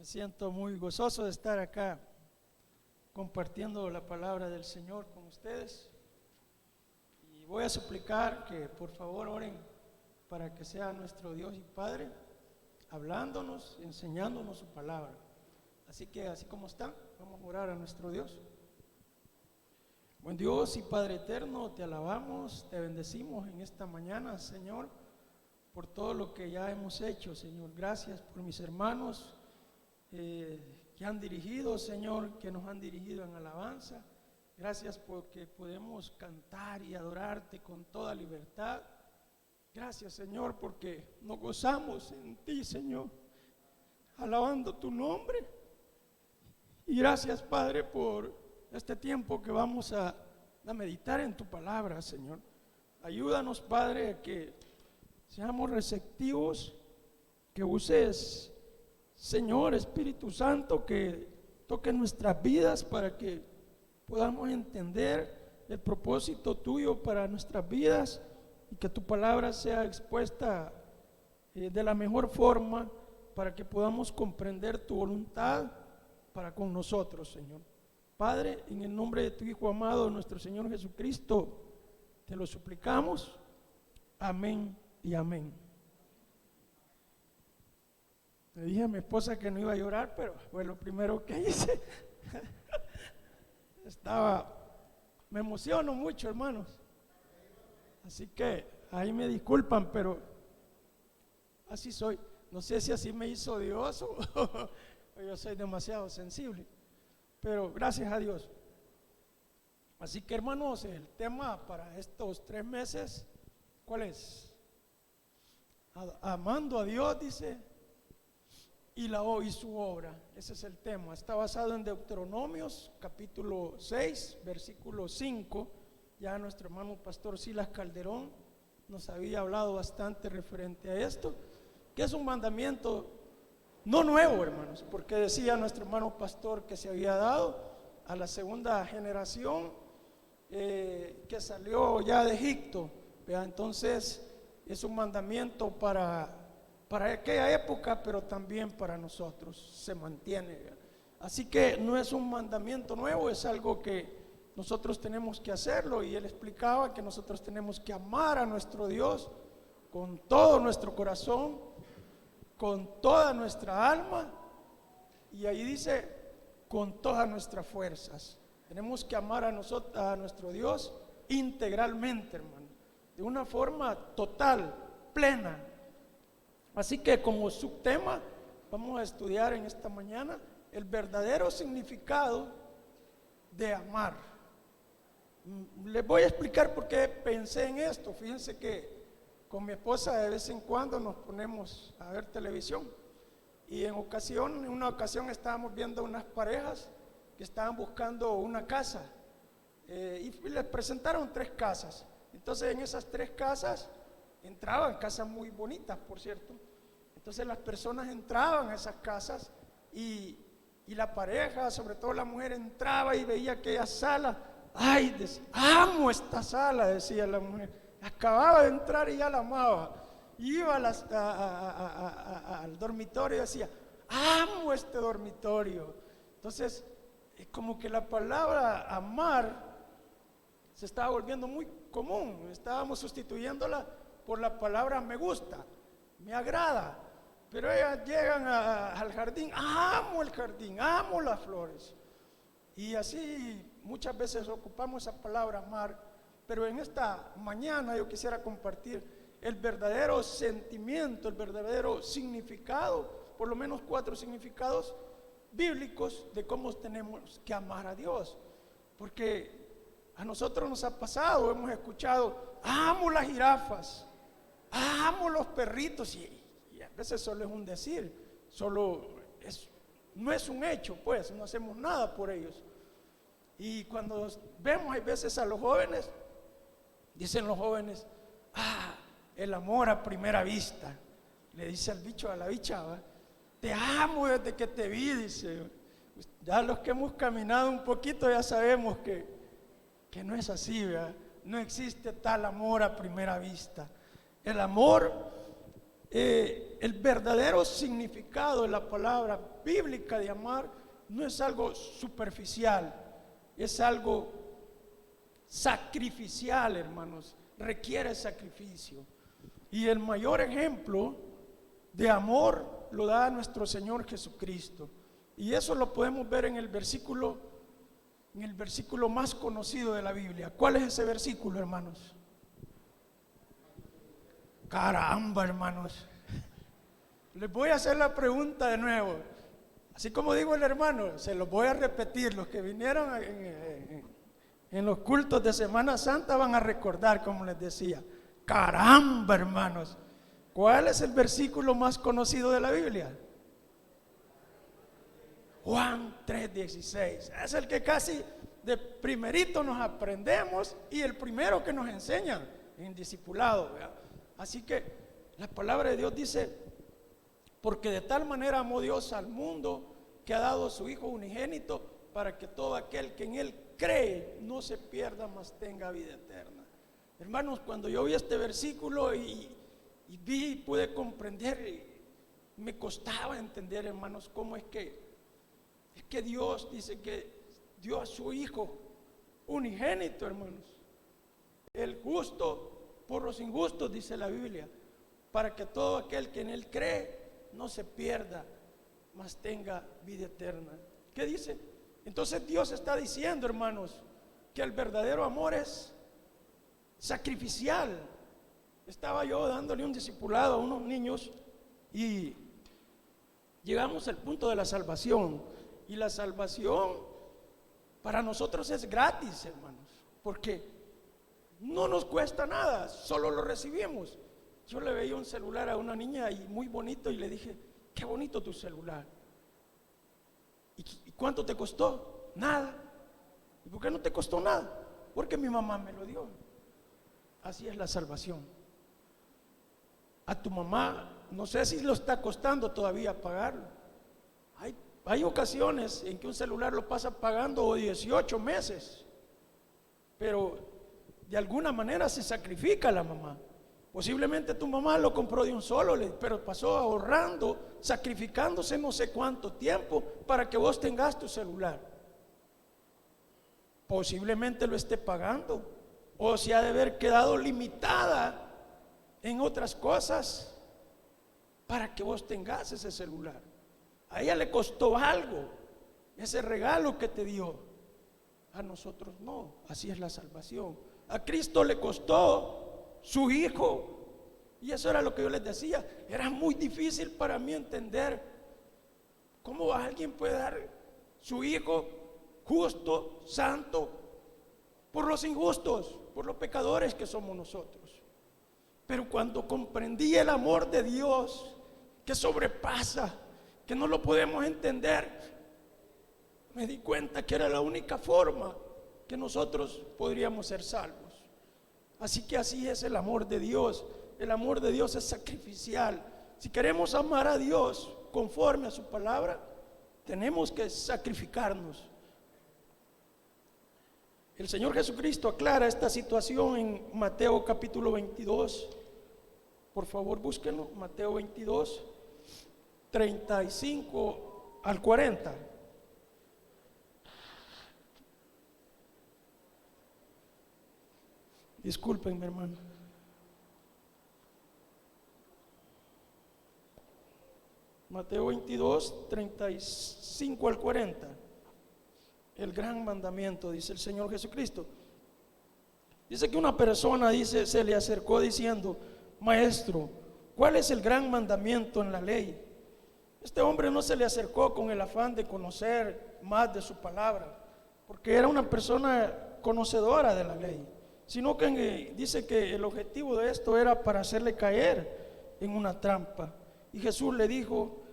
Me siento muy gozoso de estar acá compartiendo la palabra del Señor con ustedes. Y voy a suplicar que por favor oren para que sea nuestro Dios y Padre hablándonos, enseñándonos su palabra. Así que así como está, vamos a orar a nuestro Dios. Buen Dios y Padre eterno, te alabamos, te bendecimos en esta mañana, Señor, por todo lo que ya hemos hecho, Señor. Gracias por mis hermanos que han dirigido, Señor, que nos han dirigido en alabanza. Gracias porque podemos cantar y adorarte con toda libertad. Gracias, Señor, porque nos gozamos en ti, Señor, alabando tu nombre. Y gracias, Padre, por este tiempo que vamos a meditar en tu palabra, Señor. Ayúdanos, Padre, a que seamos receptivos, que uses, Señor, Espíritu Santo, que toque nuestras vidas para que podamos entender el propósito tuyo para nuestras vidas y que tu palabra sea expuesta de la mejor forma para que podamos comprender tu voluntad para con nosotros, Señor. Padre, en el nombre de tu Hijo amado, nuestro Señor Jesucristo, te lo suplicamos. Amén y amén. Le dije a mi esposa que no iba a llorar, pero fue lo primero que hice. Me emociono mucho, hermanos. Así que ahí me disculpan, pero así soy. No sé si así me hizo Dios o yo soy demasiado sensible, pero gracias a Dios. Así que, hermanos, el tema para estos 3 meses, ¿cuál es? Amando a Dios, dice, y su obra. Ese es el tema. Está basado en Deuteronomios capítulo 6 versículo 5. Ya nuestro hermano pastor Silas Calderón nos había hablado bastante referente a esto, que es un mandamiento no nuevo, hermanos, porque decía nuestro hermano pastor que se había dado a la segunda generación que salió ya de Egipto. Entonces es un mandamiento para aquella época, pero también para nosotros se mantiene. Así que no es un mandamiento nuevo, es algo que nosotros tenemos que hacerlo. Y él explicaba que nosotros tenemos que amar a nuestro Dios con todo nuestro corazón, con toda nuestra alma, y ahí dice con todas nuestras fuerzas. Tenemos que amar a nuestro Dios integralmente, hermano, de una forma total, plena. Así que como subtema vamos a estudiar en esta mañana el verdadero significado de amar. Les voy a explicar por qué pensé en esto. Fíjense que con mi esposa de vez en cuando nos ponemos a ver televisión y en una ocasión estábamos viendo unas parejas que estaban buscando una casa y les presentaron 3 casas. Entonces en esas 3 casas entraban, casas muy bonitas, por cierto. Entonces las personas entraban a esas casas y la pareja, sobre todo la mujer, entraba y veía aquella sala. Ay, amo esta sala, decía la mujer. Acababa de entrar y ya la amaba. Iba al dormitorio y decía, amo este dormitorio. Entonces, es como que la palabra amar se estaba volviendo muy común. Estábamos sustituyéndola por la palabra me gusta, me agrada. Pero ellas llegan al jardín, amo el jardín, amo las flores. Y así muchas veces ocupamos esa palabra amar. Pero en esta mañana yo quisiera compartir el verdadero sentimiento, el verdadero significado, por lo menos 4 significados bíblicos de cómo tenemos que amar a Dios. Porque a nosotros nos ha pasado, hemos escuchado, amo las jirafas, amo los perritos, y a veces solo es un decir, no es un hecho, pues no hacemos nada por ellos. Y cuando vemos hay veces a los jóvenes, dicen los jóvenes, el amor a primera vista. Le dice al bicho a la bicha, ¿va? Te amo desde que te vi, dice. Ya los que hemos caminado un poquito ya sabemos que no es así, ¿verdad? No existe tal amor a primera vista. El amor el verdadero significado de la palabra bíblica de amar no es algo superficial, es algo sacrificial, hermanos. Requiere sacrificio. Y el mayor ejemplo de amor lo da nuestro Señor Jesucristo. Y eso lo podemos ver en el versículo más conocido de la Biblia. ¿Cuál es ese versículo, hermanos? Caramba, hermanos. Les voy a hacer la pregunta de nuevo. Así como digo el hermano, se los voy a repetir. Los que vinieron en los cultos de Semana Santa van a recordar, como les decía. Caramba, hermanos. ¿Cuál es el versículo más conocido de la Biblia? Juan 3:16. Es el que casi de primerito nos aprendemos y el primero que nos enseñan en discipulado, ¿verdad? Así que la palabra de Dios dice: porque de tal manera amó Dios al mundo que ha dado a su Hijo unigénito, para que todo aquel que en Él cree no se pierda, mas tenga vida eterna. Hermanos, cuando yo vi este versículo y pude comprender, me costaba entender, hermanos, cómo es que Dios dice que dio a su Hijo unigénito, hermanos, el justo por los injustos, dice la Biblia, para que todo aquel que en Él cree no se pierda, mas tenga vida eterna. ¿Qué dice? Entonces Dios está diciendo, hermanos, que el verdadero amor es sacrificial. Estaba yo dándole un discipulado a unos niños y llegamos al punto de la salvación. Y la salvación para nosotros es gratis, hermanos, porque no nos cuesta nada, solo lo recibimos. Yo le veía un celular a una niña y muy bonito, y le dije: qué bonito tu celular. ¿Y cuánto te costó? Nada. ¿Y por qué no te costó nada? Porque mi mamá me lo dio. Así es la salvación. A tu mamá no sé si lo está costando todavía pagarlo. Hay ocasiones en que un celular lo pasa pagando 18 meses, pero de alguna manera se sacrifica la mamá. Posiblemente tu mamá lo compró de un solo, pero pasó ahorrando, sacrificándose no sé cuánto tiempo para que vos tengas tu celular. Posiblemente lo esté pagando, o se ha de haber quedado limitada en otras cosas para que vos tengas ese celular. A ella le costó algo ese regalo que te dio. A nosotros no. Así es la salvación. A Cristo le costó su Hijo. Y eso era lo que yo les decía. Era muy difícil para mí entender cómo alguien puede dar su Hijo justo, santo, por los injustos, por los pecadores que somos nosotros. Pero cuando comprendí el amor de Dios, que sobrepasa, que no lo podemos entender, me di cuenta que era la única forma que nosotros podríamos ser salvos. Así que así es el amor de Dios. El amor de Dios es sacrificial. Si queremos amar a Dios conforme a su palabra, tenemos que sacrificarnos. El Señor Jesucristo aclara esta situación en Mateo capítulo 22. Por favor, búsquenlo. Mateo 22, 35 al 40. Discúlpenme, hermano. Mateo 22, 35 al 40. El gran mandamiento, dice el Señor Jesucristo. Dice que una persona, se le acercó diciendo: Maestro, ¿cuál es el gran mandamiento en la ley? Este hombre no se le acercó con el afán de conocer más de su palabra, porque era una persona conocedora de la ley, sino que dice que el objetivo de esto era para hacerle caer en una trampa. Y Jesús le dijo: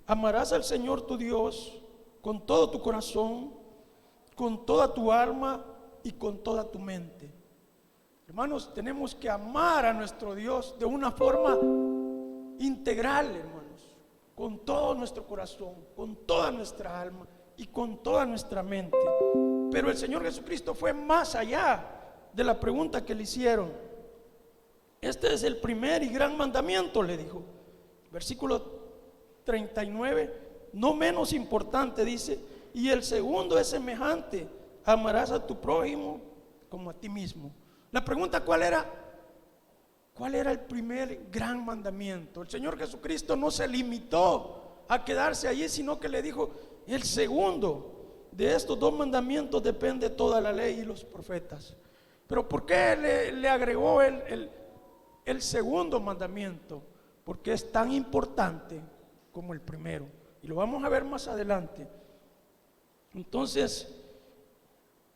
amarás al Señor tu Dios con todo tu corazón, con toda tu alma y con toda tu mente. Hermanos, tenemos que amar a nuestro Dios de una forma integral, hermanos, con todo nuestro corazón, con toda nuestra alma y con toda nuestra mente. Pero el Señor Jesucristo fue más allá de la pregunta que le hicieron. Este es el primer y gran mandamiento, le dijo. Versículo 39, no menos importante, dice, y el segundo es semejante: amarás a tu prójimo como a ti mismo. La pregunta, ¿cuál era? ¿Cuál era el primer gran mandamiento? El Señor Jesucristo no se limitó a quedarse allí, sino que le dijo: el segundo de estos dos mandamientos depende toda la ley y los profetas. Pero ¿por qué le agregó el segundo mandamiento? Porque es tan importante como el primero, y lo vamos a ver más adelante. Entonces,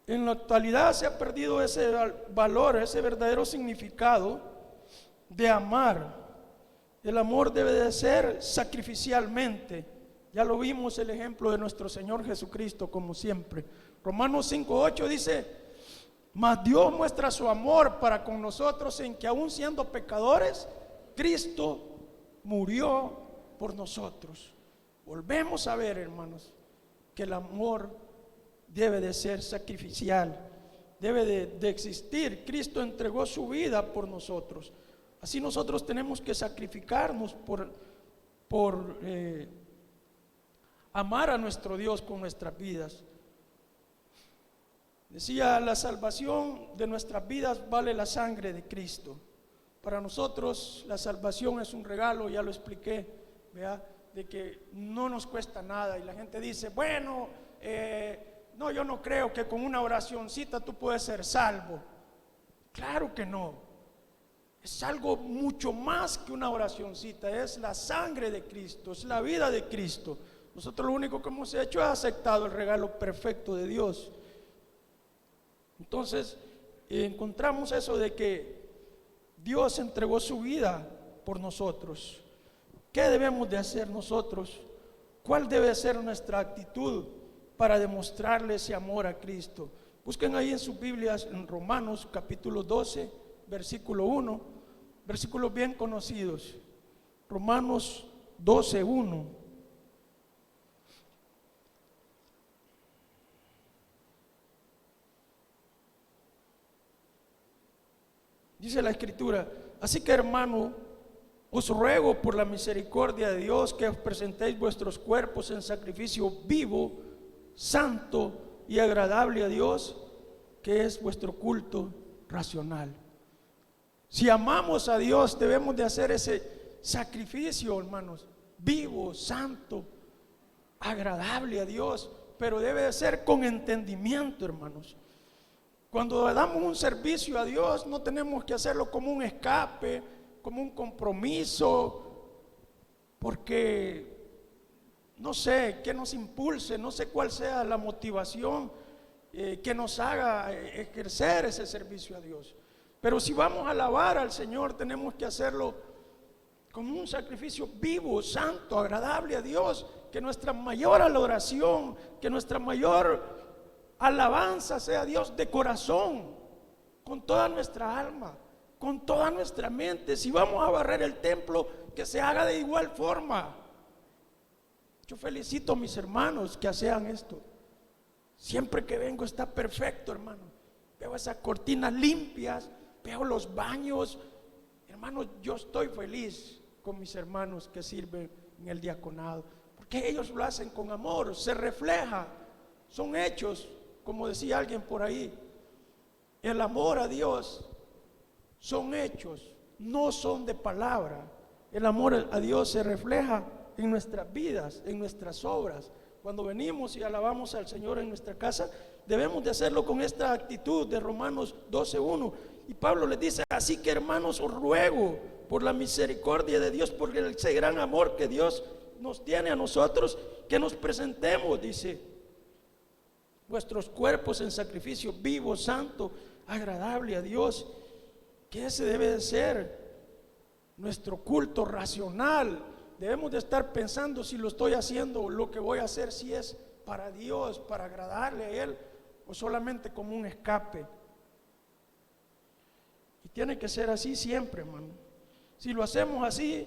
en la actualidad se ha perdido ese valor, ese verdadero significado de amar. El amor debe de ser sacrificialmente. Ya lo vimos el ejemplo de nuestro Señor Jesucristo, como siempre. Romanos 5:8 dice: mas Dios muestra su amor para con nosotros en que, aun siendo pecadores, Cristo murió por nosotros. Volvemos a ver, hermanos, que el amor debe de ser sacrificial, debe de existir. Cristo entregó su vida por nosotros. Así nosotros tenemos que sacrificarnos por amar a nuestro Dios con nuestras vidas. Decía, la salvación de nuestras vidas vale la sangre de Cristo. Para nosotros la salvación es un regalo, ya lo expliqué, ¿verdad? De que no nos cuesta nada. Y la gente dice: bueno, no, yo no creo que con una oracioncita tú puedes ser salvo. Claro que no. Es algo mucho más que una oracioncita. Es la sangre de Cristo, es la vida de Cristo. Nosotros lo único que hemos hecho es aceptado el regalo perfecto de Dios. Entonces encontramos eso de que Dios entregó su vida por nosotros. ¿Qué debemos de hacer nosotros? ¿Cuál debe ser nuestra actitud para demostrarle ese amor a Cristo? Busquen ahí en sus Biblias, en Romanos capítulo 12, versículo 1, versículos bien conocidos. Romanos 12, 1. Dice la Escritura: así que, hermano, os ruego por la misericordia de Dios que os presentéis vuestros cuerpos en sacrificio vivo, santo y agradable a Dios, que es vuestro culto racional. Si amamos a Dios, debemos de hacer ese sacrificio, hermanos, vivo, santo, agradable a Dios, pero debe de ser con entendimiento, hermanos. Cuando damos un servicio a Dios, no tenemos que hacerlo como un escape, como un compromiso, porque no sé qué nos impulse, no sé cuál sea la motivación que nos haga ejercer ese servicio a Dios. Pero si vamos a alabar al Señor, tenemos que hacerlo como un sacrificio vivo, santo, agradable a Dios. Que nuestra mayor adoración, que nuestra mayor alabanza sea a Dios de corazón, con toda nuestra alma, con toda nuestra mente. Si vamos a barrer el templo, que se haga de igual forma. Yo felicito a mis hermanos que hacen esto. Siempre que vengo está perfecto, hermano. Veo esas cortinas limpias, veo los baños. Hermanos, yo estoy feliz con mis hermanos que sirven en el diaconado, porque ellos lo hacen con amor, se refleja, son hechos. Como decía alguien por ahí, el amor a Dios son hechos, no son de palabra. El amor a Dios se refleja en nuestras vidas, en nuestras obras. Cuando venimos y alabamos al Señor en nuestra casa, debemos de hacerlo con esta actitud de Romanos 12:1. Y Pablo les dice: así que, hermanos, os ruego por la misericordia de Dios, por ese gran amor que Dios nos tiene a nosotros, que nos presentemos, dice, vuestros cuerpos en sacrificio vivo, santo, agradable a Dios. Que ese debe de ser nuestro culto racional. Debemos de estar pensando si lo estoy haciendo, lo que voy a hacer, si es para Dios, para agradarle a Él, o solamente como un escape. Y tiene que ser así siempre, hermano. Si lo hacemos así,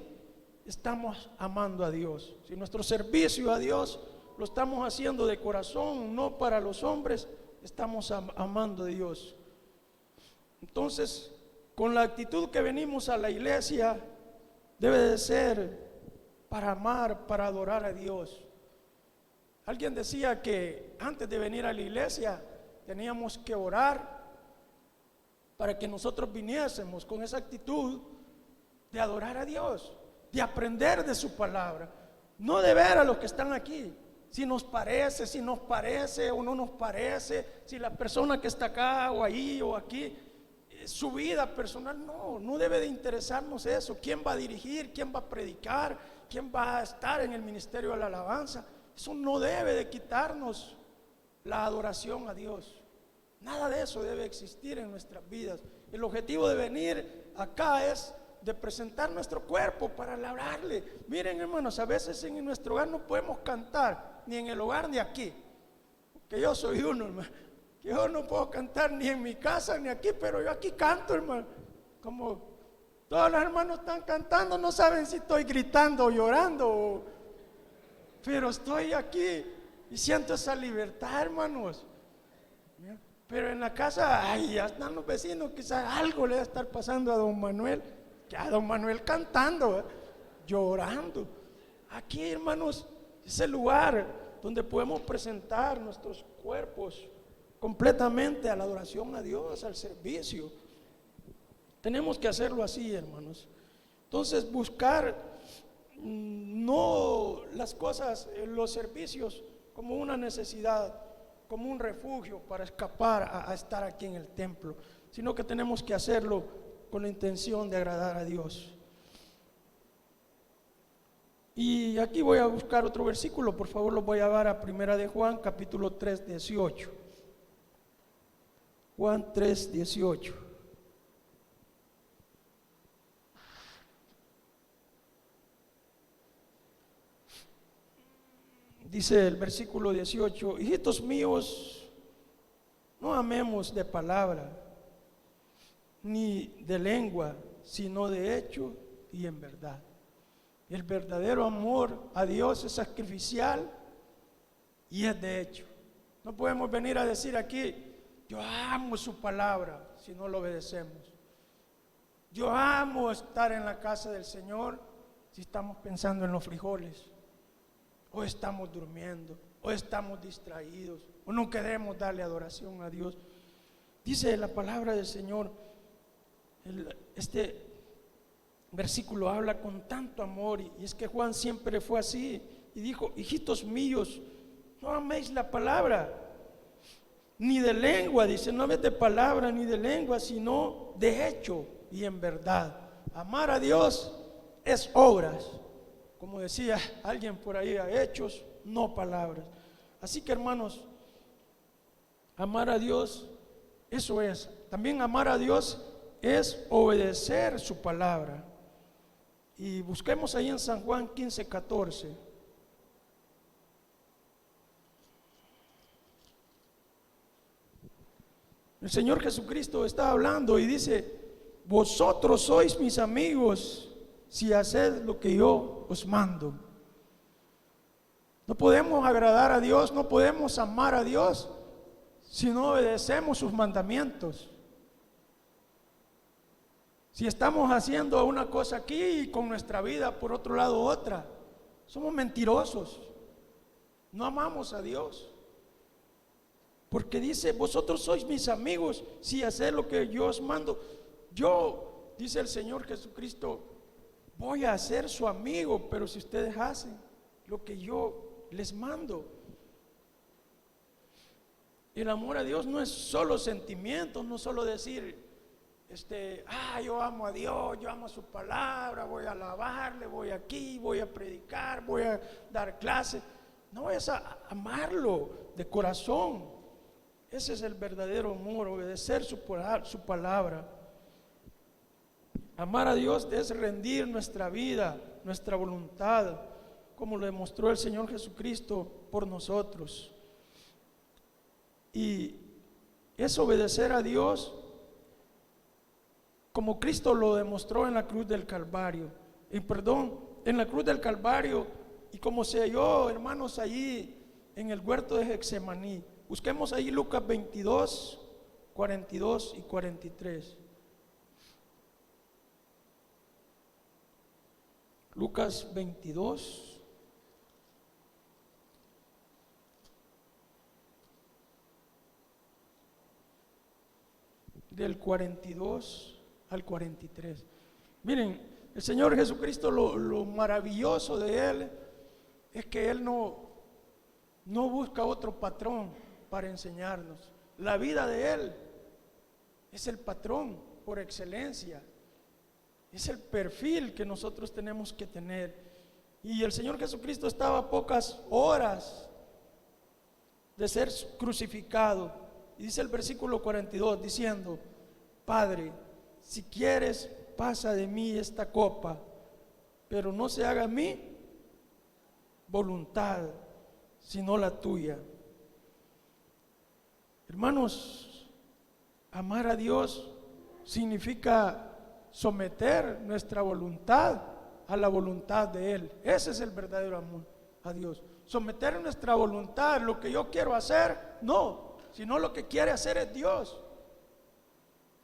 estamos amando a Dios. Si nuestro servicio a Dios lo estamos haciendo de corazón, no para los hombres, estamos amando a Dios. Entonces, con la actitud que venimos a la iglesia, debe de ser para amar, para adorar a Dios. Alguien decía que antes de venir a la iglesia teníamos que orar para que nosotros viniésemos con esa actitud de adorar a Dios, de aprender de su palabra, no de ver a los que están aquí, si nos parece o no nos parece, si la persona que está acá o ahí o aquí, su vida personal, no debe de interesarnos eso. ¿Quién va a dirigir? ¿Quién va a predicar? ¿Quién va a estar en el ministerio de la alabanza? Eso no debe de quitarnos la adoración a Dios. Nada de eso debe existir en nuestras vidas. El objetivo de venir acá es de presentar nuestro cuerpo para alabarle. Miren, hermanos, a veces en nuestro hogar no podemos cantar, ni en el hogar ni aquí, que yo soy uno, hermano, que yo no puedo cantar ni en mi casa ni aquí, pero yo aquí canto, hermano. Como todos los hermanos están cantando, no saben si estoy gritando o llorando, pero estoy aquí y siento esa libertad, hermanos. Pero en la casa, ay, ya están los vecinos, quizás algo le va a estar pasando a don Manuel, que a don Manuel cantando, llorando. Aquí, hermanos, es el lugar donde podemos presentar nuestros cuerpos completamente a la adoración a Dios, al servicio. Tenemos que hacerlo así, hermanos. Entonces, buscar no las cosas, los servicios como una necesidad, como un refugio para escapar a estar aquí en el templo, sino que tenemos que hacerlo con la intención de agradar a Dios. Y aquí voy a buscar otro versículo, por favor, lo voy a dar a Primera de Juan, capítulo 3, 18. Juan 3, 18. Dice el versículo 18: hijitos míos, no amemos de palabra, ni de lengua, sino de hecho y en verdad. El verdadero amor a Dios es sacrificial y es de hecho. No podemos venir a decir aquí, yo amo su palabra, si no lo obedecemos. Yo amo estar en la casa del Señor, si estamos pensando en los frijoles, o estamos durmiendo, o estamos distraídos, o no queremos darle adoración a Dios. Dice la palabra del Señor, este versículo habla con tanto amor, y es que Juan siempre fue así, y dijo: hijitos míos, no améis la palabra, ni de lengua, dice, no améis de palabra ni de lengua, sino de hecho y en verdad. Amar a Dios es obras, como decía alguien por ahí, a hechos, no palabras. Así que, hermanos, amar a Dios, eso es. También amar a Dios es obedecer su palabra. Y busquemos ahí en San Juan 15, 14. El Señor Jesucristo está hablando y dice: vosotros sois mis amigos si haced lo que yo os mando. No podemos agradar a Dios, no podemos amar a Dios si no obedecemos sus mandamientos. Si estamos haciendo una cosa aquí y con nuestra vida por otro lado otra, somos mentirosos, no amamos a Dios. Porque dice: vosotros sois mis amigos si haced lo que yo os mando. Yo, dice el Señor Jesucristo, voy a ser su amigo, pero si ustedes hacen lo que yo les mando. El amor a Dios no es solo sentimientos, no solo decir yo amo a Dios, yo amo su palabra, voy a alabarle, voy aquí, voy a predicar, voy a dar clases. No, es amarlo de corazón. Ese es el verdadero amor, obedecer su palabra. Amar a Dios es rendir nuestra vida, nuestra voluntad, como lo demostró el Señor Jesucristo por nosotros. Y es obedecer a Dios como Cristo lo demostró en la cruz del Calvario. En la cruz del Calvario, y como se halló, hermanos, allí en el huerto de Getsemaní. Busquemos ahí Lucas 22, 42 y 43. Lucas 22, del 42 al 43. Miren, el Señor Jesucristo, lo maravilloso de Él es que Él no busca otro patrón para enseñarnos. La vida de Él es el patrón por excelencia, es el perfil que nosotros tenemos que tener. Y el Señor Jesucristo estaba a pocas horas de ser crucificado, y dice el versículo 42 diciendo: Padre, si quieres, pasa de mí esta copa, pero no se haga mi voluntad, sino la tuya. Hermanos, amar a Dios significa someter nuestra voluntad a la voluntad de Él. Ese es el verdadero amor a Dios. Someter nuestra voluntad, lo que yo quiero hacer, no, sino lo que quiere hacer es Dios.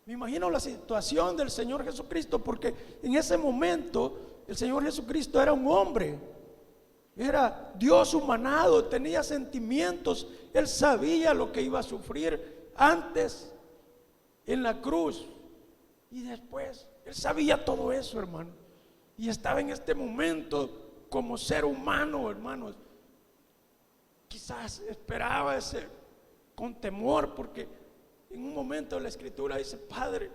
Me imagino la situación del Señor Jesucristo, porque en ese momento el Señor Jesucristo era un hombre, era Dios humanado, tenía sentimientos, Él sabía lo que iba a sufrir antes en la cruz y después. Él sabía todo eso, hermano, y estaba en este momento como ser humano, hermanos. Quizás esperaba ese con temor, porque en un momento la Escritura dice: Padre,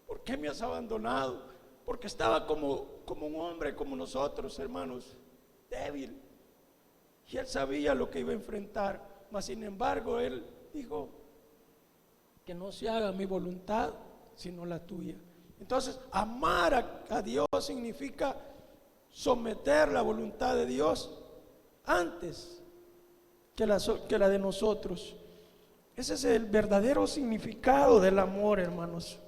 ¿por qué me has abandonado? Porque estaba como un hombre como nosotros, hermanos, débil, y Él sabía lo que iba a enfrentar, mas sin embargo Él dijo: que no se haga mi voluntad sino la tuya. Entonces, amar a Dios significa someter la voluntad de Dios antes que la de nosotros. Ese es el verdadero significado del amor, hermanos.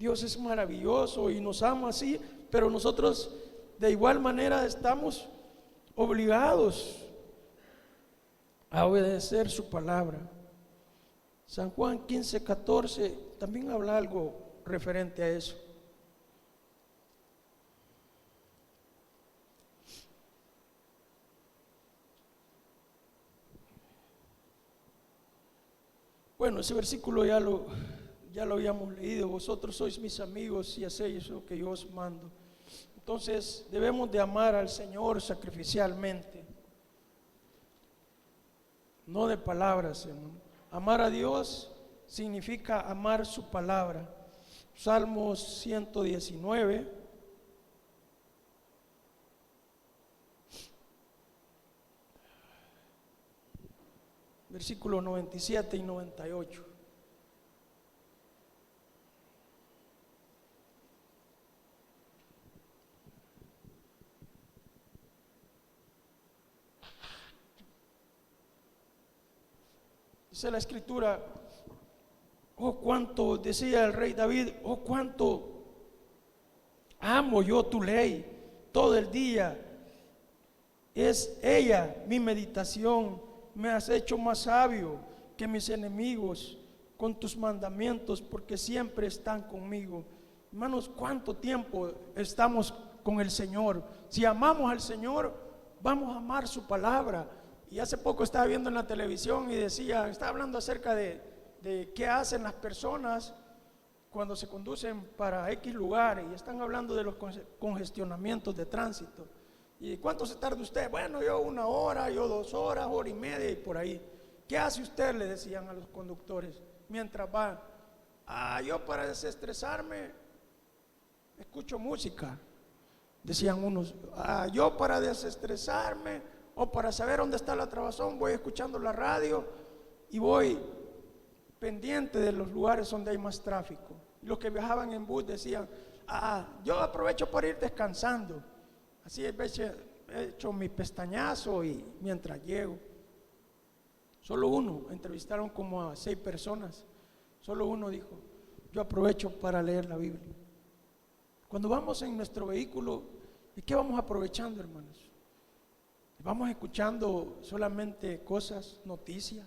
Dios es maravilloso y nos ama así, pero nosotros de igual manera estamos obligados a obedecer su palabra. San Juan 15:14 también habla algo referente a eso. Bueno, ese versículo ya lo habíamos leído: vosotros sois mis amigos y hacéis lo que yo os mando. Entonces debemos de amar al Señor sacrificialmente, no de palabras, hermano. Amar a Dios significa amar su palabra. Salmos 119, versículos 97 y 98. Dice la Escritura: oh, cuánto, decía el rey David, oh, cuánto amo yo tu ley, todo el día es ella mi meditación. Me has hecho más sabio que mis enemigos con tus mandamientos, porque siempre están conmigo. Hermanos, ¿cuánto tiempo estamos con el Señor? Si amamos al Señor, vamos a amar su palabra. Y hace poco estaba viendo en la televisión y estaba hablando acerca de qué hacen las personas cuando se conducen para X lugar, y están hablando de los congestionamientos de tránsito. ¿Y cuánto se tarda usted? Bueno, yo 1 hora, yo 2 horas, 1 hora y media y por ahí. ¿Qué hace usted?, le decían a los conductores mientras va. Yo para desestresarme escucho música, decían unos. Yo para desestresarme o para saber dónde está la trabazón, voy escuchando la radio y voy pendiente de los lugares donde hay más tráfico. Los que viajaban en bus decían: yo aprovecho para ir descansando. Así he hecho mi pestañazo y mientras llego. Solo uno, entrevistaron como a 6 personas, solo uno dijo: yo aprovecho para leer la Biblia. Cuando vamos en nuestro vehículo, ¿y qué vamos aprovechando, hermanos? Vamos escuchando solamente cosas, noticias.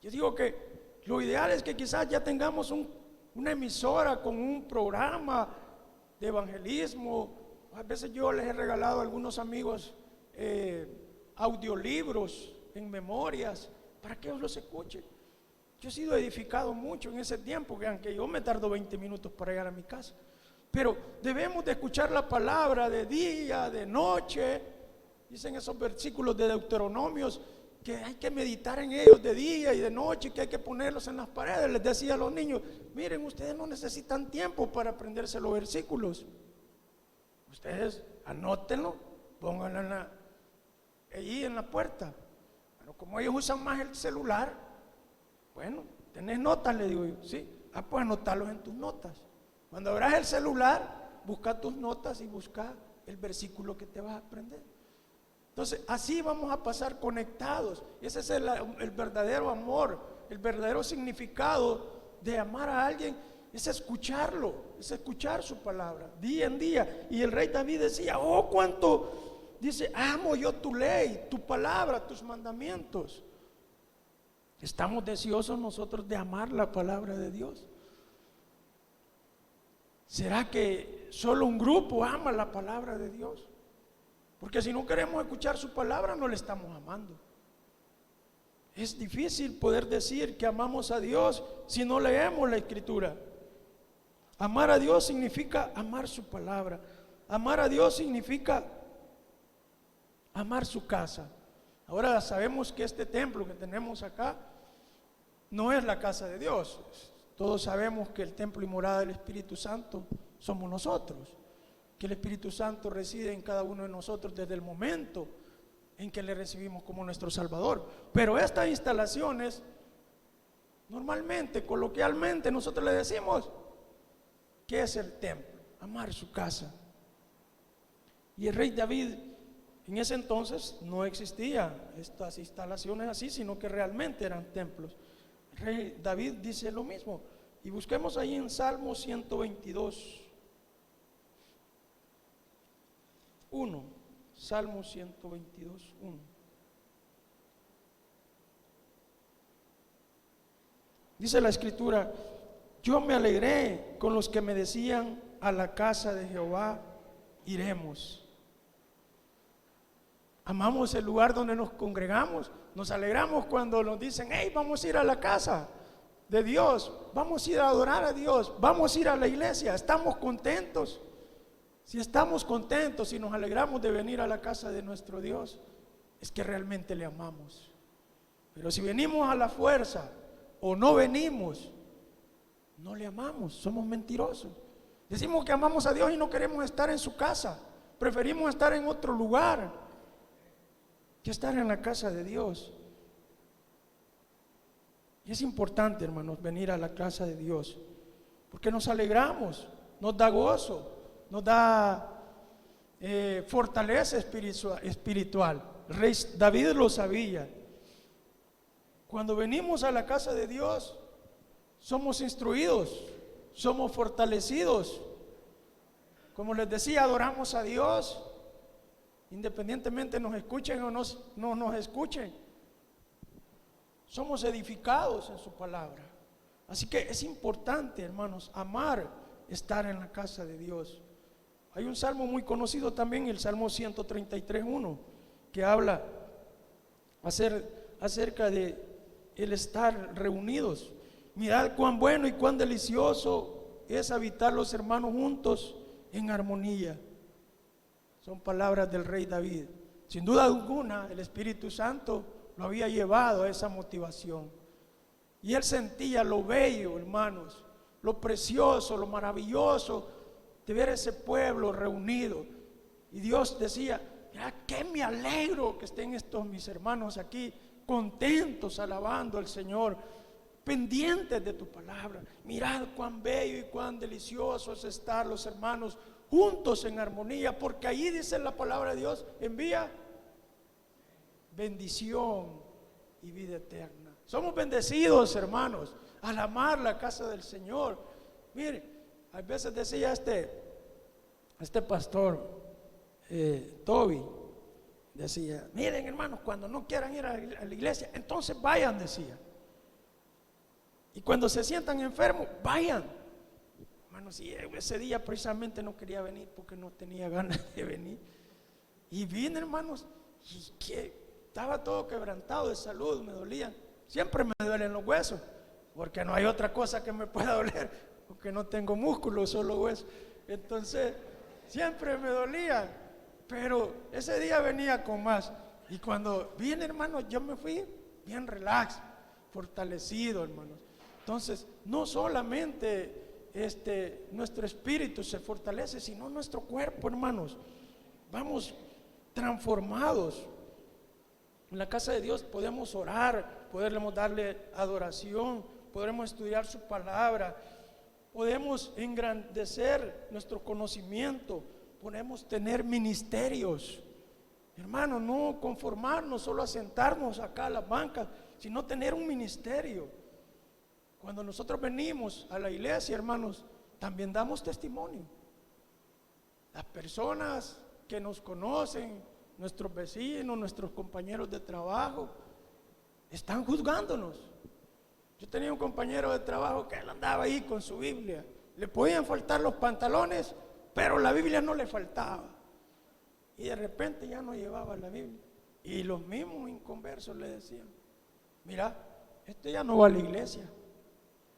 Yo digo que lo ideal es que quizás ya tengamos una emisora con un programa de evangelismo. A veces yo les he regalado a algunos amigos audiolibros en memorias para que ellos los escuchen. Yo he sido edificado mucho en ese tiempo, que aunque yo me tardo 20 minutos para llegar a mi casa, pero debemos de escuchar la palabra de día, de noche. Dicen esos versículos de Deuteronomios que hay que meditar en ellos de día y de noche, que hay que ponerlos en las paredes. Les decía a los niños: miren, ustedes no necesitan tiempo para aprenderse los versículos. Ustedes anótenlo, pónganlo allí en la puerta. Pero como ellos usan más el celular, bueno, ¿tenés notas?, le digo yo. Sí, pues anotarlos en tus notas. Cuando abras el celular, busca tus notas y busca el versículo que te vas a aprender. Entonces, así vamos a pasar conectados. Ese es el verdadero amor, el verdadero significado de amar a alguien. Es escucharlo, es escuchar su palabra día en día. Y el rey David decía: oh, cuánto, dice, amo yo tu ley, tu palabra, tus mandamientos. ¿Estamos deseosos nosotros de amar la palabra de Dios? ¿Será que solo un grupo ama la palabra de Dios? Porque si no queremos escuchar su palabra, no le estamos amando. Es difícil poder decir que amamos a Dios si no leemos la Escritura. Amar a Dios significa amar su palabra. Amar a Dios significa amar su casa. Ahora sabemos que este templo que tenemos acá no es la casa de Dios. Todos sabemos que el templo y morada del Espíritu Santo somos nosotros, que el Espíritu Santo reside en cada uno de nosotros desde el momento en que le recibimos como nuestro Salvador. Pero estas instalaciones, normalmente, coloquialmente, nosotros le decimos: ¿qué es el templo? Amar su casa. Y el rey David, en ese entonces no existían estas instalaciones así, sino que realmente eran templos. El rey David dice lo mismo. Y busquemos ahí en Salmo 122, 1. Salmo 122, 1. Dice la Escritura: yo me alegré con los que me decían: a la casa de Jehová iremos. Amamos el lugar donde nos congregamos. Nos alegramos cuando nos dicen: hey, vamos a ir a la casa de Dios, vamos a ir a adorar a Dios, vamos a ir a la iglesia. Estamos contentos. Si estamos contentos y nos alegramos de venir a la casa de nuestro Dios, es que realmente le amamos. Pero si venimos a la fuerza o no venimos, no le amamos, somos mentirosos. Decimos que amamos a Dios y no queremos estar en su casa. Preferimos estar en otro lugar que estar en la casa de Dios. Y es importante, hermanos, venir a la casa de Dios, porque nos alegramos, nos da gozo, nos da fortaleza espiritual. El rey David lo sabía. Cuando venimos a la casa de Dios, somos instruidos, somos fortalecidos. Como les decía, adoramos a Dios, independientemente nos escuchen o no nos escuchen. Somos edificados en su palabra. Así que es importante, hermanos, amar estar en la casa de Dios. Hay un salmo muy conocido también, el Salmo 133:1, que habla acerca de el estar reunidos. Mirad cuán bueno y cuán delicioso es habitar los hermanos juntos en armonía. Son palabras del rey David. Sin duda alguna, el Espíritu Santo lo había llevado a esa motivación. Y él sentía lo bello, hermanos, lo precioso, lo maravilloso de ver ese pueblo reunido. Y Dios decía: mira, que me alegro que estén estos mis hermanos aquí, contentos, alabando al Señor, pendientes de tu palabra. Mirad cuán bello y cuán delicioso es estar los hermanos juntos en armonía, porque ahí dice la palabra de Dios: envía bendición y vida eterna. Somos bendecidos, hermanos, al amar la casa del Señor. Mire, a veces decía este pastor Toby, decía: miren, hermanos, cuando no quieran ir a la iglesia, entonces vayan, decía. Y cuando se sientan enfermos, vayan. hermanos, y ese día precisamente no quería venir porque no tenía ganas de venir. Y vine, hermanos, y que estaba todo quebrantado de salud, me dolían. Siempre me duelen los huesos, porque no hay otra cosa que me pueda doler, porque no tengo músculo, solo hueso. Entonces, siempre me dolían, pero ese día venía con más. Y cuando vine, hermanos, yo me fui bien relax, fortalecido, hermanos. Entonces, no solamente nuestro espíritu se fortalece, sino nuestro cuerpo, hermanos. Vamos transformados. En la casa de Dios podemos orar, podemos darle adoración, podemos estudiar su palabra, podemos engrandecer nuestro conocimiento, podemos tener ministerios. Hermanos, no conformarnos solo a sentarnos acá a las bancas, sino tener un ministerio. Cuando nosotros venimos a la iglesia, hermanos, también damos testimonio. Las personas que nos conocen, nuestros vecinos, nuestros compañeros de trabajo, están juzgándonos. Yo tenía un compañero de trabajo que él andaba ahí con su Biblia. Le podían faltar los pantalones, pero la Biblia no le faltaba. Y de repente ya no llevaba la Biblia. Y los mismos inconversos le decían: mira, este ya no va a la iglesia,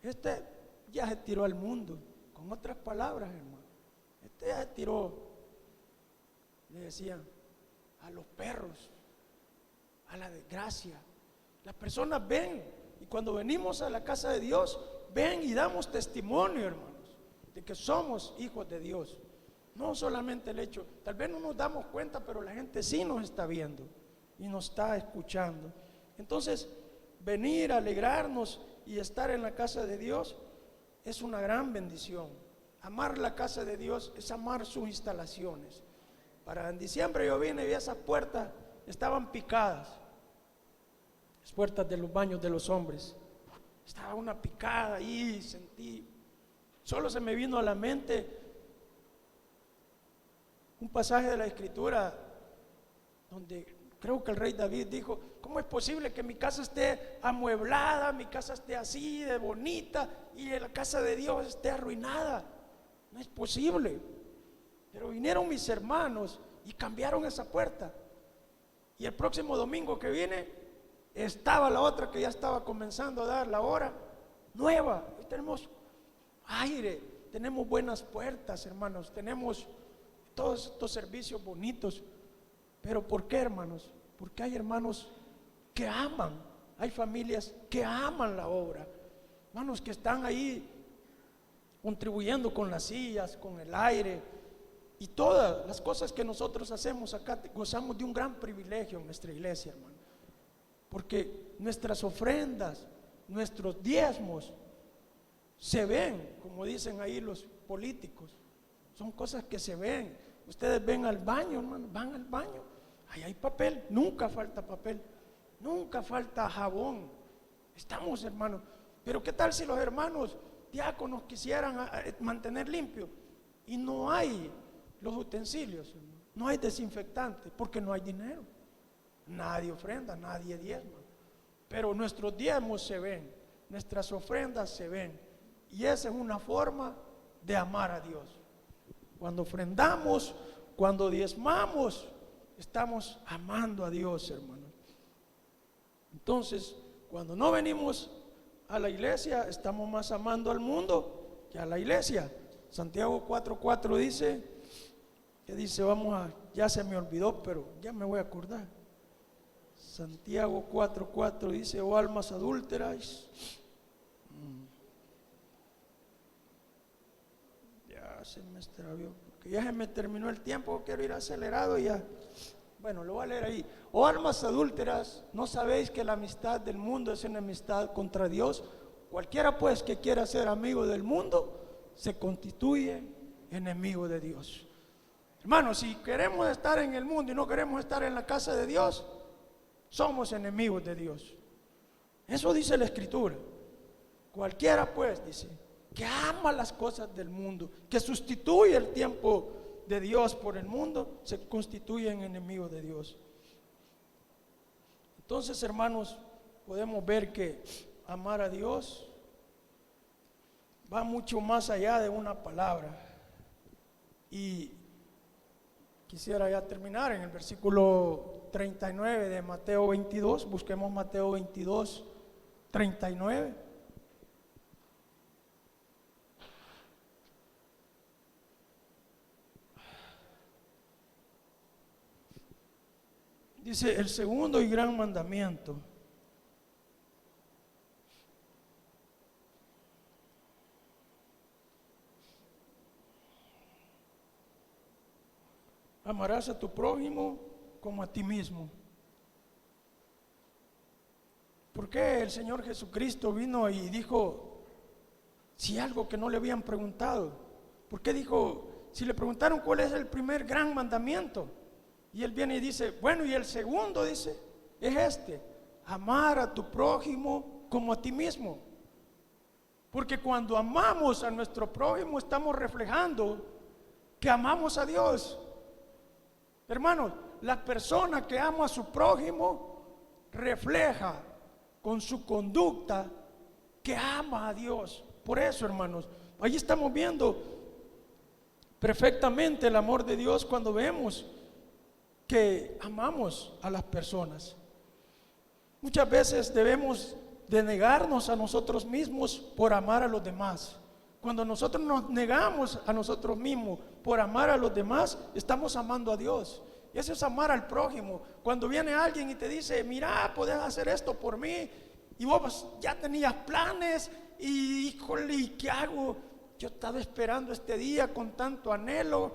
este ya se tiró al mundo. Con otras palabras, hermano, este ya se tiró, le decían, a los perros, a la desgracia. Las personas ven, y cuando venimos a la casa de Dios, ven y damos testimonio, hermanos, de que somos hijos de Dios. No solamente el hecho, tal vez no nos damos cuenta, pero la gente sí nos está viendo y nos está escuchando. Entonces, venir, alegrarnos y estar en la casa de Dios es una gran bendición. Amar la casa de Dios es amar sus instalaciones. En diciembre yo vine y vi esas puertas, estaban picadas, las puertas de los baños de los hombres. Estaba una picada ahí, sentí, solo se me vino a la mente un pasaje de la Escritura donde creo que el rey David dijo: ¿cómo es posible que mi casa esté amueblada, mi casa esté así de bonita y la casa de Dios esté arruinada? No es posible. Pero vinieron mis hermanos y cambiaron esa puerta. Y el próximo domingo que viene estaba la otra que ya estaba comenzando a dar la hora nueva. Y tenemos aire, tenemos buenas puertas, hermanos, tenemos todos estos servicios bonitos. Pero ¿por qué, hermanos? Porque hay hermanos que aman, hay familias que aman la obra, hermanos que están ahí contribuyendo con las sillas, con el aire y todas las cosas que nosotros hacemos acá. Gozamos de un gran privilegio en nuestra iglesia, hermano, porque nuestras ofrendas, nuestros diezmos se ven, como dicen ahí los políticos, son cosas que se ven. Ustedes ven al baño, hermano, van al baño, ahí hay papel, nunca falta papel, nunca falta jabón. Estamos, hermanos, pero ¿qué tal si los hermanos diáconos quisieran mantener limpio y no hay los utensilios, no hay desinfectante, porque no hay dinero? Nadie ofrenda, nadie diezma, pero nuestros diezmos se ven, nuestras ofrendas se ven, y esa es una forma de amar a Dios. Cuando ofrendamos, cuando diezmamos, estamos amando a Dios, hermanos. Entonces, cuando no venimos a la iglesia, estamos más amando al mundo que a la iglesia. Santiago 4:4 dice, ya se me olvidó, pero ya me voy a acordar. Santiago 4:4 dice: oh almas adúlteras, ya se me extravió, porque ya se me terminó el tiempo, quiero ir acelerado y ya. Bueno, lo voy a leer ahí. Oh almas adúlteras, ¿no sabéis que la amistad del mundo es enemistad contra Dios? Cualquiera pues que quiera ser amigo del mundo se constituye enemigo de Dios. Hermanos, si queremos estar en el mundo y no queremos estar en la casa de Dios, somos enemigos de Dios. Eso dice la Escritura. Cualquiera pues, dice, que ama las cosas del mundo, que sustituye el tiempo de Dios por el mundo, se constituye en enemigo de Dios. Entonces, hermanos, podemos ver que amar a Dios va mucho más allá de una palabra. Y quisiera ya terminar en el versículo 39 de Mateo 22. Busquemos Mateo 22, 39. Dice: el segundo y gran mandamiento: amarás a tu prójimo como a ti mismo. ¿Por qué el Señor Jesucristo vino y dijo, si algo que no le habían preguntado? ¿Por qué dijo, si le preguntaron cuál es el primer gran mandamiento? Y Él viene y dice, bueno, y el segundo, dice, es este: amar a tu prójimo como a ti mismo. Porque cuando amamos a nuestro prójimo, estamos reflejando que amamos a Dios. Hermanos, la persona que ama a su prójimo refleja con su conducta que ama a Dios. Por eso, hermanos, ahí estamos viendo perfectamente el amor de Dios cuando vemos que amamos a las personas. Muchas veces debemos de negarnos a nosotros mismos por amar a los demás. Cuando nosotros nos negamos a nosotros mismos por amar a los demás, estamos amando a Dios. Y eso es amar al prójimo. Cuando viene alguien y te dice, mira, podés hacer esto por mí, y vos ya tenías planes, y híjole, ¿y qué hago? Yo estaba esperando este día con tanto anhelo,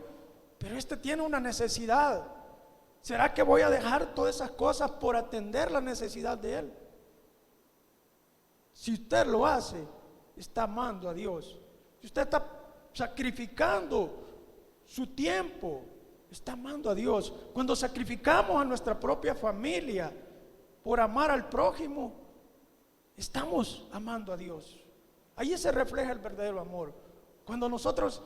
pero este tiene una necesidad. ¿Será que voy a dejar todas esas cosas por atender la necesidad de él? Si usted lo hace, está amando a Dios. Si usted está sacrificando su tiempo, está amando a Dios. Cuando sacrificamos a nuestra propia familia por amar al prójimo, estamos amando a Dios. Ahí se refleja el verdadero amor. Cuando nosotros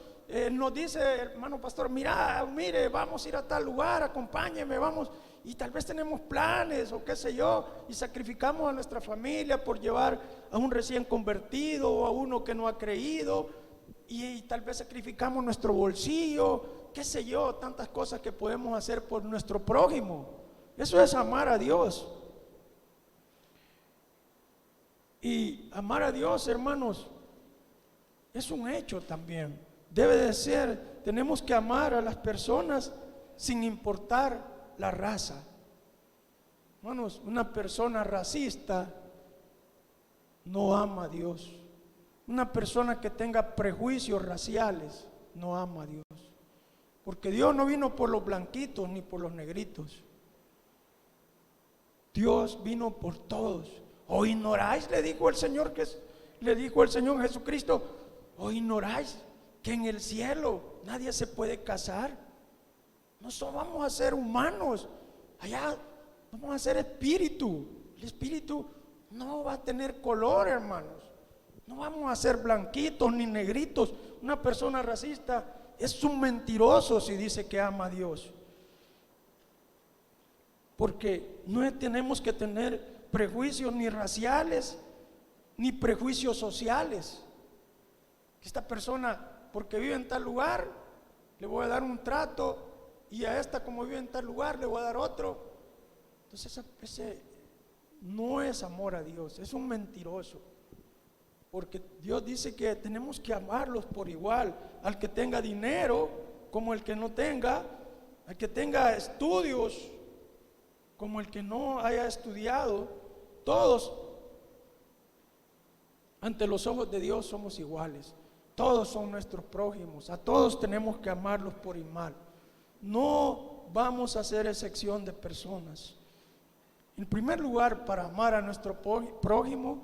nos dice, hermano pastor, mire, vamos a ir a tal lugar, acompáñeme, vamos, y tal vez tenemos planes o qué sé yo, y sacrificamos a nuestra familia por llevar a un recién convertido o a uno que no ha creído, y tal vez sacrificamos nuestro bolsillo, qué sé yo, tantas cosas que podemos hacer por nuestro prójimo. Eso es amar a Dios. Y amar a Dios, hermanos, es un hecho también. Debe de ser, tenemos que amar a las personas sin importar la raza. Hermanos, una persona racista no ama a Dios. Una persona que tenga prejuicios raciales no ama a Dios. Porque Dios no vino por los blanquitos ni por los negritos. Dios vino por todos. ¿O ignoráis? Le dijo el Señor Jesucristo. ¿O ignoráis que en el cielo nadie se puede casar? Nosotros vamos a ser humanos. Allá vamos a ser espíritu. El espíritu no va a tener color, hermanos. No vamos a ser blanquitos ni negritos. Una persona racista es un mentiroso si dice que ama a Dios. Porque no tenemos que tener prejuicios ni raciales ni prejuicios sociales. Esta persona, porque vive en tal lugar, le voy a dar un trato, y a esta, como vive en tal lugar, le voy a dar otro. Entonces ese no es amor a Dios, es un mentiroso. Porque Dios dice que tenemos que amarlos por igual, al que tenga dinero como el que no tenga, al que tenga estudios como el que no haya estudiado. Todos ante los ojos de Dios somos iguales. Todos son nuestros prójimos. A todos tenemos que amarlos por igual. No vamos a hacer excepción de personas. En primer lugar, para amar a nuestro prójimo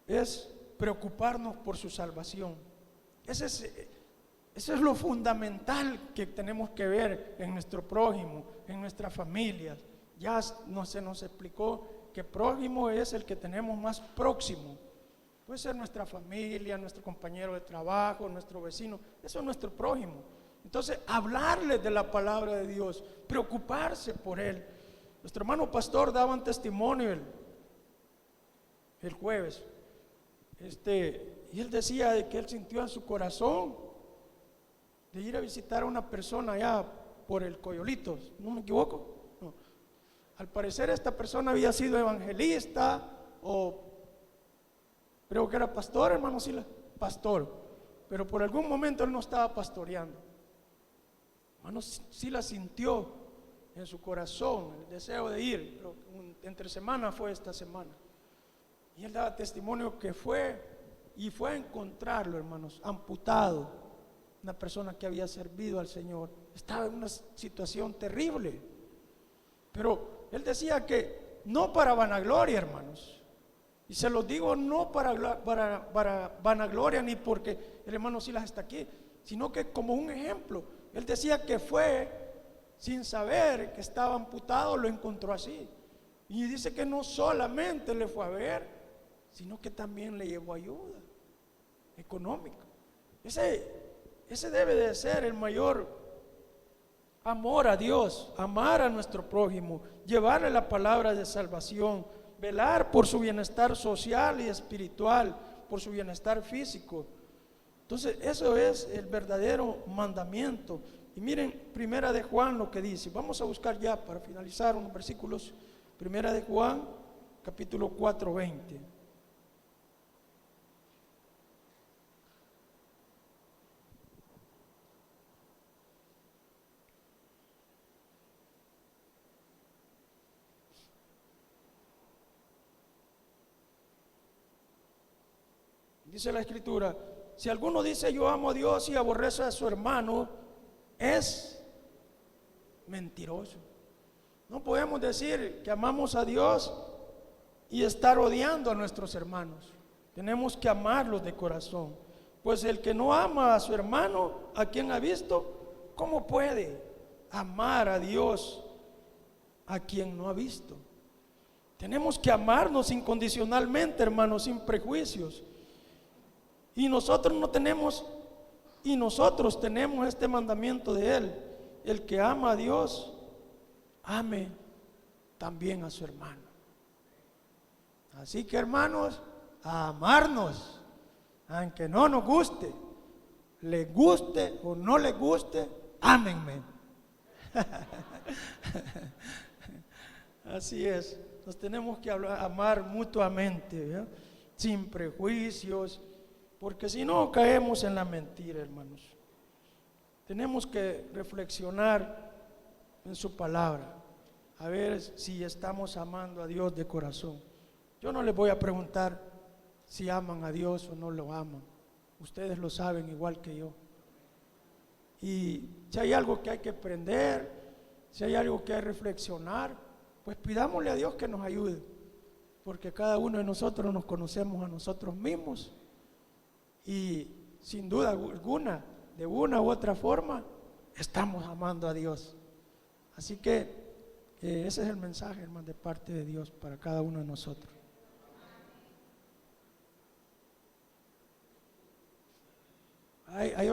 es preocuparnos por su salvación. Eso es lo fundamental que tenemos que ver en nuestro prójimo, en nuestras familias. Ya se nos explicó que prójimo es el que tenemos más próximo. Puede ser nuestra familia, nuestro compañero de trabajo, nuestro vecino. Eso es nuestro prójimo. Entonces, hablarles de la palabra de Dios, preocuparse por él. Nuestro hermano pastor daba un testimonio el jueves. Y él decía de que él sintió en su corazón de ir a visitar a una persona allá por el Coyolito, ¿no me equivoco? No. Al parecer esta persona había sido evangelista o creo que era pastor, hermano Sila, pastor, pero por algún momento él no estaba pastoreando. Hermano Sila sintió en su corazón el deseo de ir, pero entre semana fue esta semana. Y él daba testimonio que fue a encontrarlo, hermanos, amputado, una persona que había servido al Señor. Estaba en una situación terrible, pero él decía que no para vanagloria, hermanos, y se los digo no para vanagloria ni porque el hermano Silas está aquí, sino que como un ejemplo. Él decía que fue sin saber que estaba amputado, lo encontró así, y dice que no solamente le fue a ver, sino que también le llevó ayuda económica. Ese debe de ser el mayor amor a Dios, amar a nuestro prójimo, llevarle la palabra de salvación, velar por su bienestar social y espiritual, por su bienestar físico. Entonces eso es el verdadero mandamiento. Y miren, Primera de Juan lo que dice. Vamos a buscar ya para finalizar unos versículos. Primera de Juan, capítulo 4, 20. Dice la Escritura: si alguno dice yo amo a Dios y aborrece a su hermano, es mentiroso. No podemos decir que amamos a Dios y estar odiando a nuestros hermanos. Tenemos que amarlos de corazón. Pues el que no ama a su hermano, a quien ha visto, ¿cómo puede amar a Dios a quien no ha visto? Tenemos que amarnos incondicionalmente, hermanos, sin prejuicios. Y nosotros tenemos este mandamiento de Él: el que ama a Dios, ame también a su hermano. Así que, hermanos, a amarnos, aunque no nos guste, les guste o no les guste, ámenme. Así es, nos tenemos que amar mutuamente, ¿verdad? Sin prejuicios, porque si no caemos en la mentira, hermanos. Tenemos que reflexionar en su palabra, a ver si estamos amando a Dios de corazón. Yo no les voy a preguntar si aman a Dios o no lo aman. Ustedes lo saben igual que yo. Y si hay algo que hay que aprender, si hay algo que hay que reflexionar, pues pidámosle a Dios que nos ayude, porque cada uno de nosotros nos conocemos a nosotros mismos. Y sin duda alguna, de una u otra forma, estamos amando a Dios. Así que ese es el mensaje, hermano, de parte de Dios para cada uno de nosotros. Hay